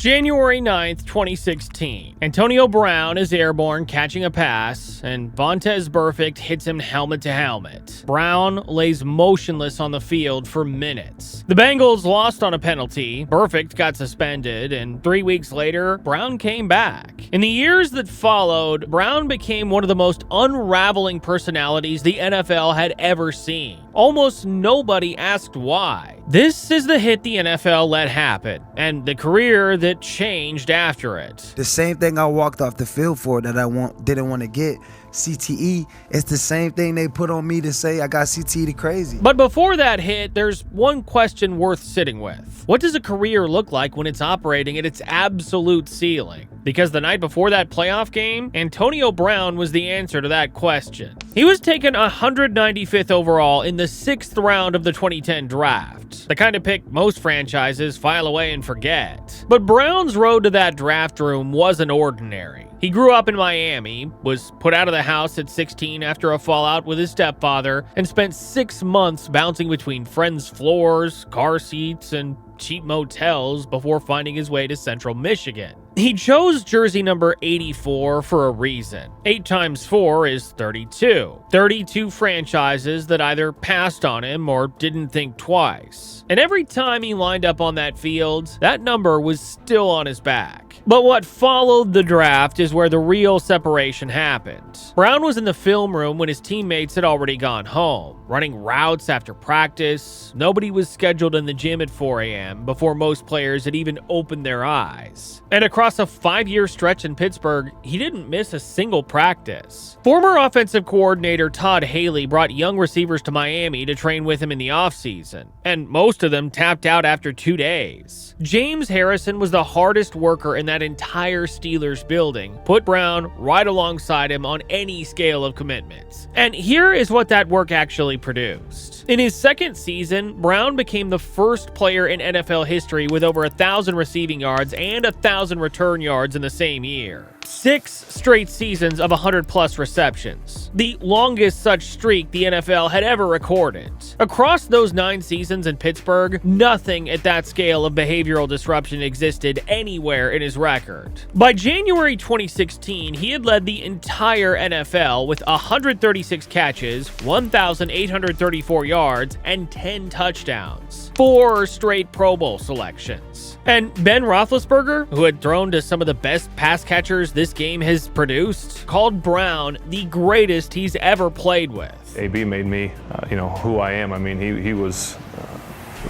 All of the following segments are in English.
January 9th, 2016. Antonio Brown is airborne catching a pass, and Vontaze Burfict hits him helmet to helmet. Brown lays motionless on the field for minutes. The Bengals lost on a penalty, Burfict got suspended, and 3 weeks later, Brown came back. In the years that followed, Brown became one of the most unraveling personalities the NFL had ever seen. Almost nobody asked why. This is the hit the NFL let happen, and the career that changed after it. The same thing I walked off the field for that I didn't want to get, CTE, it's the same thing they put on me to say I got CTE crazy. But before that hit, there's one question worth sitting with. What does a career look like when it's operating at its absolute ceiling? Because the night before that playoff game, Antonio Brown was the answer to that question. He was taken 195th overall in the 6th round of the 2010 draft, the kind of pick most franchises file away and forget. But Brown's road to that draft room wasn't ordinary. He grew up in Miami, was put out of the house at 16 after a fallout with his stepfather, and spent 6 months bouncing between friends' floors, car seats, and cheap motels before finding his way to Central Michigan. He chose jersey number 84 for a reason. 8 times 4 is 32. 32 franchises that either passed on him or didn't think twice. And every time he lined up on that field, that number was still on his back. But what followed the draft is where the real separation happened. Brown was in the film room when his teammates had already gone home, running routes after practice. Nobody was scheduled in the gym at 4 a.m. before most players had even opened their eyes. And across a 5-year stretch in Pittsburgh, he didn't miss a single practice. Former offensive coordinator Todd Haley brought young receivers to Miami to train with him in the offseason, and most of them tapped out after 2 days. James Harrison was the hardest worker in that entire Steelers building, put Brown right alongside him on any scale of commitments. And here is what that work actually produced. In his second season, Brown became the first player in NFL history with over 1,000 receiving yards and 1,000 return yards in the same year. 6 straight seasons of 100-plus receptions, the longest such streak the NFL had ever recorded. Across those 9 seasons in Pittsburgh, nothing at that scale of behavioral disruption existed anywhere in his record. By January 2016, he had led the entire NFL with 136 catches, 1,834 yards, and 10 touchdowns. 4 straight Pro Bowl selections. And Ben Roethlisberger, who had thrown to some of the best pass catchers this game has produced, called Brown the greatest he's ever played with. AB made me, who I am. I mean, he was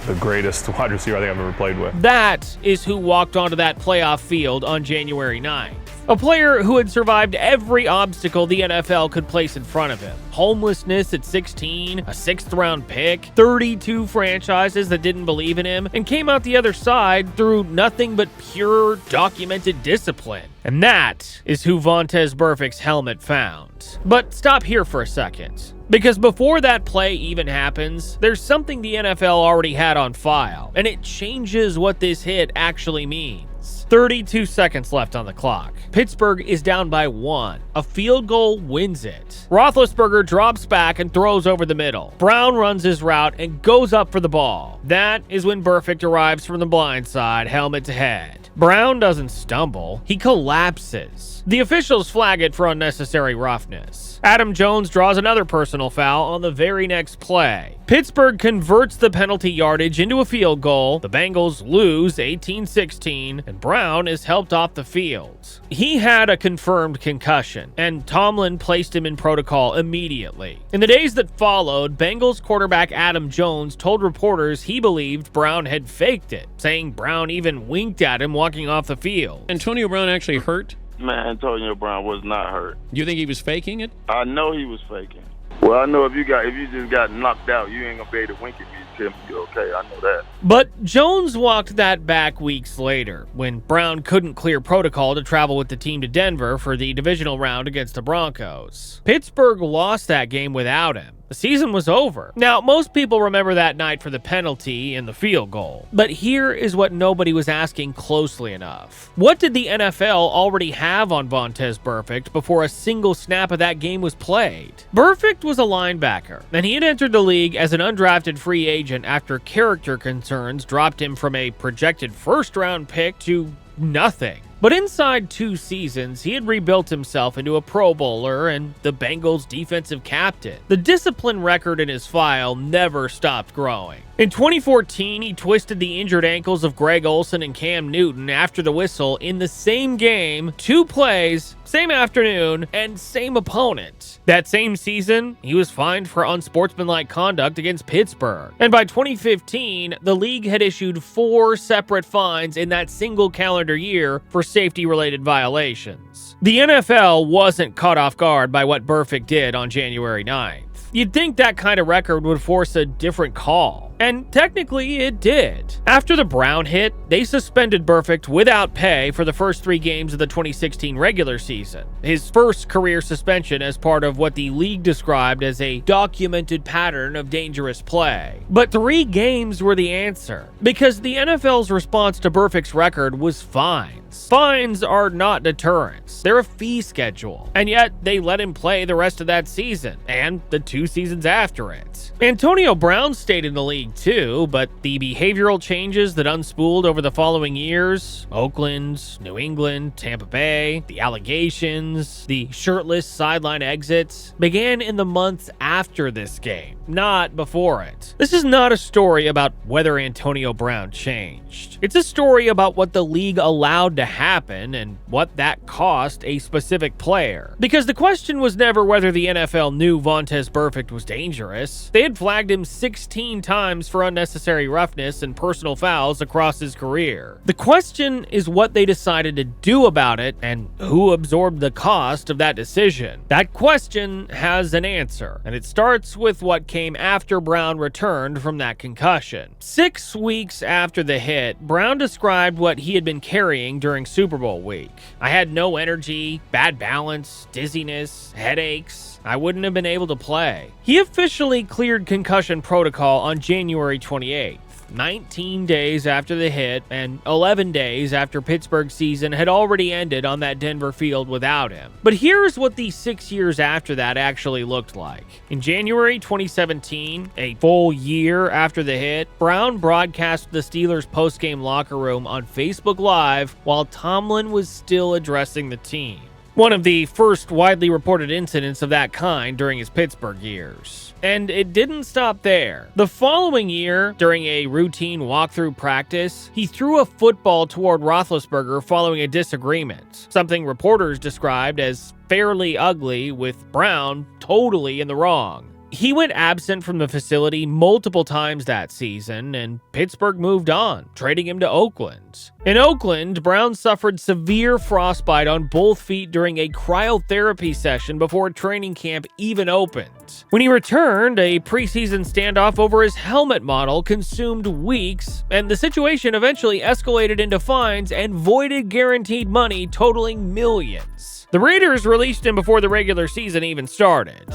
the greatest wide receiver I think I've ever played with. That is who walked onto that playoff field on January 9th. A player who had survived every obstacle the NFL could place in front of him. Homelessness at 16, a 6th-round pick, 32 franchises that didn't believe in him, and came out the other side through nothing but pure, documented discipline. And that is who Vontaze Burfict's helmet found. But stop here for a second. Because before that play even happens, there's something the NFL already had on file, and it changes what this hit actually means. 32 seconds left on the clock. Pittsburgh is down by 1. A field goal wins it. Roethlisberger drops back and throws over the middle. Brown runs his route and goes up for the ball. That is when Burfict arrives from the blind side, helmet to head. Brown doesn't stumble, he collapses. The officials flag it for unnecessary roughness. Adam Jones draws another personal foul on the very next play. Pittsburgh converts the penalty yardage into a field goal, the Bengals lose 18-16, and Brown is helped off the field. He had a confirmed concussion, and Tomlin placed him in protocol immediately. In the days that followed, Bengals quarterback Adam Jones told reporters he believed Brown had faked it, saying Brown even winked at him walking off the field. Antonio Brown actually hurt? Man, Antonio Brown was not hurt. You think he was faking it? I know he was faking. Well, I know if you just got knocked out, you ain't gonna be able to wink at me and tell me you're okay. I know that. But Jones walked that back weeks later, when Brown couldn't clear protocol to travel with the team to Denver for the divisional round against the Broncos. Pittsburgh lost that game without him. The season was over. Now, most people remember that night for the penalty and the field goal. But here is what nobody was asking closely enough. What did the NFL already have on Vontaze Burfict before a single snap of that game was played? Burfict was a linebacker, and he had entered the league as an undrafted free agent after character concerns dropped him from a projected first-round pick to nothing. But inside 2 seasons, he had rebuilt himself into a Pro Bowler and the Bengals' defensive captain. The discipline record in his file never stopped growing. In 2014, he twisted the injured ankles of Greg Olsen and Cam Newton after the whistle in the same game, 2 plays, same afternoon, and same opponent. That same season, he was fined for unsportsmanlike conduct against Pittsburgh. And by 2015, the league had issued 4 separate fines in that single calendar year for safety-related violations. The NFL wasn't caught off guard by what Burfict did on January 9th. You'd think that kind of record would force a different call. And technically, it did. After the Brown hit, they suspended Burfict without pay for the first 3 games of the 2016 regular season, his first career suspension as part of what the league described as a documented pattern of dangerous play. But 3 games were the answer, because the NFL's response to Burfict's record was fines. Fines are not deterrents. They're a fee schedule. And yet, they let him play the rest of that season, and the 2 seasons after it. Antonio Brown stayed in the league too, but the behavioral changes that unspooled over the following years, Oakland, New England, Tampa Bay, the allegations, the shirtless sideline exits, began in the months after this game, not before it. This is not a story about whether Antonio Brown changed. It's a story about what the league allowed to happen and what that cost a specific player. Because the question was never whether the NFL knew Vontaze Burfict was dangerous. They had flagged him 16 times for unnecessary roughness and personal fouls across his career. The question is what they decided to do about it and who absorbed the cost of that decision. That question has an answer, and it starts with what came after Brown returned from that concussion. 6 weeks after the hit, Brown described what he had been carrying during Super Bowl week. I had no energy, bad balance, dizziness, headaches. I wouldn't have been able to play. He officially cleared concussion protocol on January 28th. 19 days after the hit and 11 days after Pittsburgh's season had already ended on that Denver field without him. But here's what the 6 years after that actually looked like. In January 2017, a full year after the hit, Brown broadcast the Steelers' post-game locker room on Facebook Live while Tomlin was still addressing the team. One of the first widely reported incidents of that kind during his Pittsburgh years. And it didn't stop there. The following year, during a routine walkthrough practice, he threw a football toward Roethlisberger following a disagreement, something reporters described as fairly ugly, with Brown totally in the wrong. He went absent from the facility multiple times that season, and Pittsburgh moved on, trading him to Oakland. In Oakland, Brown suffered severe frostbite on both feet during a cryotherapy session before training camp even opened. When he returned, a preseason standoff over his helmet model consumed weeks, and the situation eventually escalated into fines and voided guaranteed money totaling millions. The Raiders released him before the regular season even started.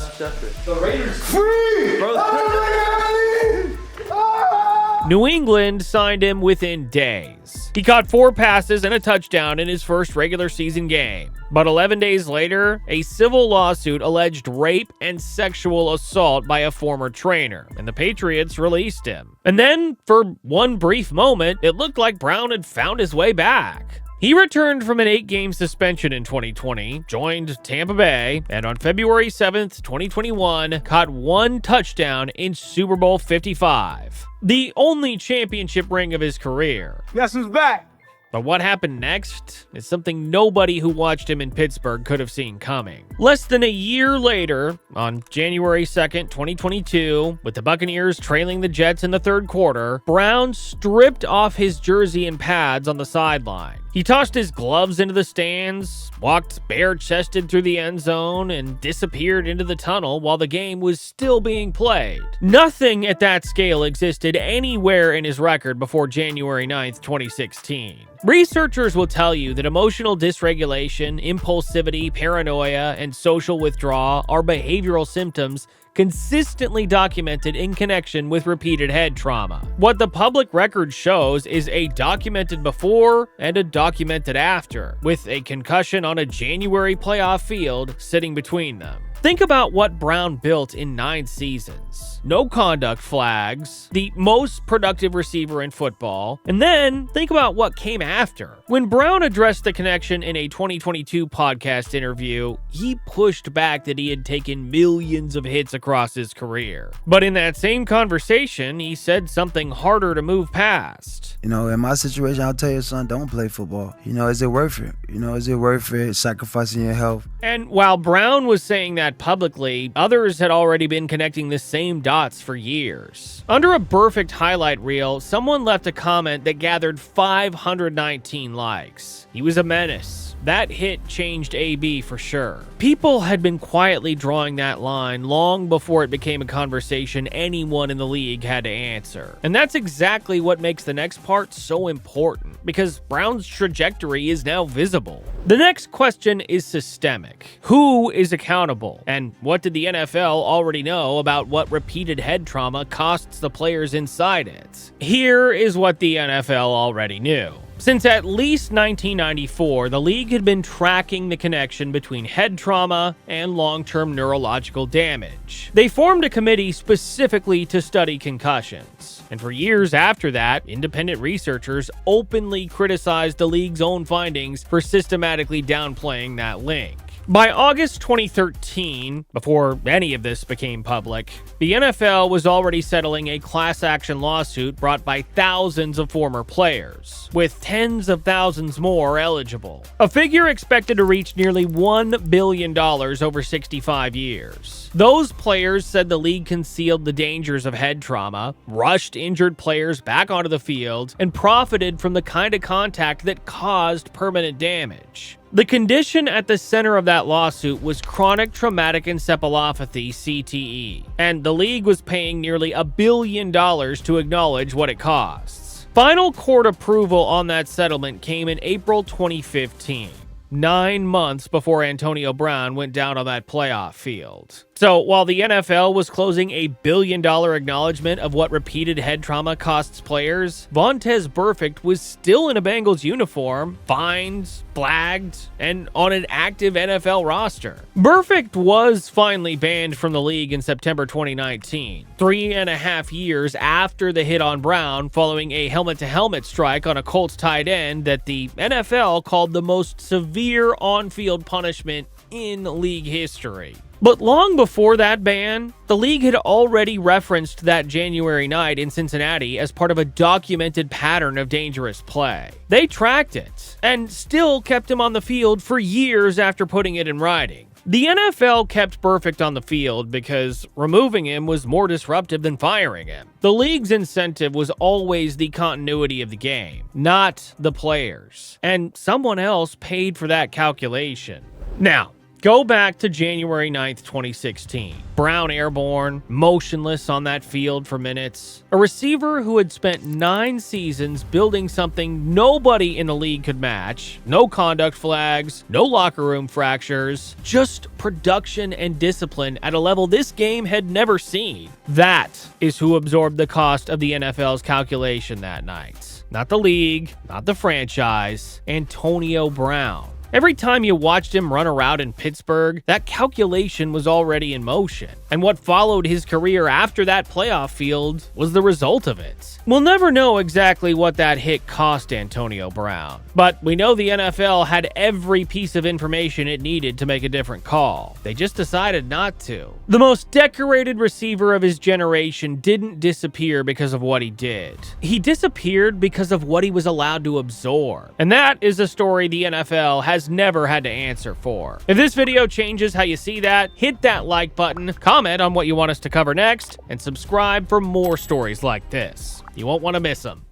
New England signed him within days. He caught 4 passes and a touchdown in his first regular season game. But 11 days later, a civil lawsuit alleged rape and sexual assault by a former trainer, and the Patriots released him. And then, for one brief moment, it looked like Brown had found his way back. He returned from an 8-game suspension in 2020, joined Tampa Bay, and on February 7th, 2021, caught 1 touchdown in Super Bowl 55, the only championship ring of his career. Guess who's back? But what happened next is something nobody who watched him in Pittsburgh could have seen coming. Less than a year later, on January 2nd, 2022, with the Buccaneers trailing the Jets in the third quarter, Brown stripped off his jersey and pads on the sideline. He tossed his gloves into the stands, walked bare-chested through the end zone, and disappeared into the tunnel while the game was still being played. Nothing at that scale existed anywhere in his record before January 9th, 2016. Researchers will tell you that emotional dysregulation, impulsivity, paranoia, and social withdrawal are behavioral symptoms consistently documented in connection with repeated head trauma. What the public record shows is a documented before and a documented after, with a concussion on a January playoff field sitting between them. Think about what Brown built in 9 seasons. No conduct flags, the most productive receiver in football, and then think about what came after. When Brown addressed the connection in a 2022 podcast interview, he pushed back that he had taken millions of hits across his career. But in that same conversation, he said something harder to move past. You know, in my situation, I'll tell you, son, don't play football. You know, is it worth it? You know, is it worth it, sacrificing your health? And while Brown was saying that publicly, others had already been connecting the same dots for years. Under a perfect highlight reel, someone left a comment that gathered 519 likes. He was a menace. That hit changed AB for sure. People had been quietly drawing that line long before it became a conversation anyone in the league had to answer. And that's exactly what makes the next part so important, because Brown's trajectory is now visible. The next question is systemic. Who is accountable? And what did the NFL already know about what repeated head trauma costs the players inside it? Here is what the NFL already knew. Since at least 1994, the league had been tracking the connection between head trauma and long-term neurological damage. They formed a committee specifically to study concussions. And for years after that, independent researchers openly criticized the league's own findings for systematically downplaying that link. By August 2013, before any of this became public, the NFL was already settling a class action lawsuit brought by thousands of former players, with tens of thousands more eligible. A figure expected to reach nearly $1 billion over 65 years. Those players said the league concealed the dangers of head trauma, rushed injured players back onto the field, and profited from the kind of contact that caused permanent damage. The condition at the center of that lawsuit was chronic traumatic encephalopathy, CTE, and the league was paying nearly $1 billion to acknowledge what it costs. Final court approval on that settlement came in April 2015, 9 months before Antonio Brown went down on that playoff field. So while the NFL was closing a $1 billion acknowledgement of what repeated head trauma costs players, Vontaze Burfict was still in a Bengals uniform, fined, flagged, and on an active NFL roster. Burfict was finally banned from the league in September 2019, 3.5 years after the hit on Brown following a helmet-to-helmet strike on a Colts tight end that the NFL called the most severe on-field punishment in league history. But long before that ban, the league had already referenced that January night in Cincinnati as part of a documented pattern of dangerous play. They tracked it, and still kept him on the field for years after putting it in writing. The NFL kept Burfict on the field because removing him was more disruptive than firing him. The league's incentive was always the continuity of the game, not the players. And someone else paid for that calculation. Now, go back to January 9th, 2016. Brown airborne, motionless on that field for minutes. A receiver who had spent 9 seasons building something nobody in the league could match. No conduct flags, no locker room fractures, just production and discipline at a level this game had never seen. That is who absorbed the cost of the NFL's calculation that night. Not the league, not the franchise, Antonio Brown. Every time you watched him run around in Pittsburgh, that calculation was already in motion. And what followed his career after that playoff field was the result of it. We'll never know exactly what that hit cost Antonio Brown, but we know the NFL had every piece of information it needed to make a different call. They just decided not to. The most decorated receiver of his generation didn't disappear because of what he did. He disappeared because of what he was allowed to absorb. And that is a story the NFL has never had to answer for. If this video changes how you see that, hit that like button, comment on what you want us to cover next, and subscribe for more stories like this. You won't want to miss them.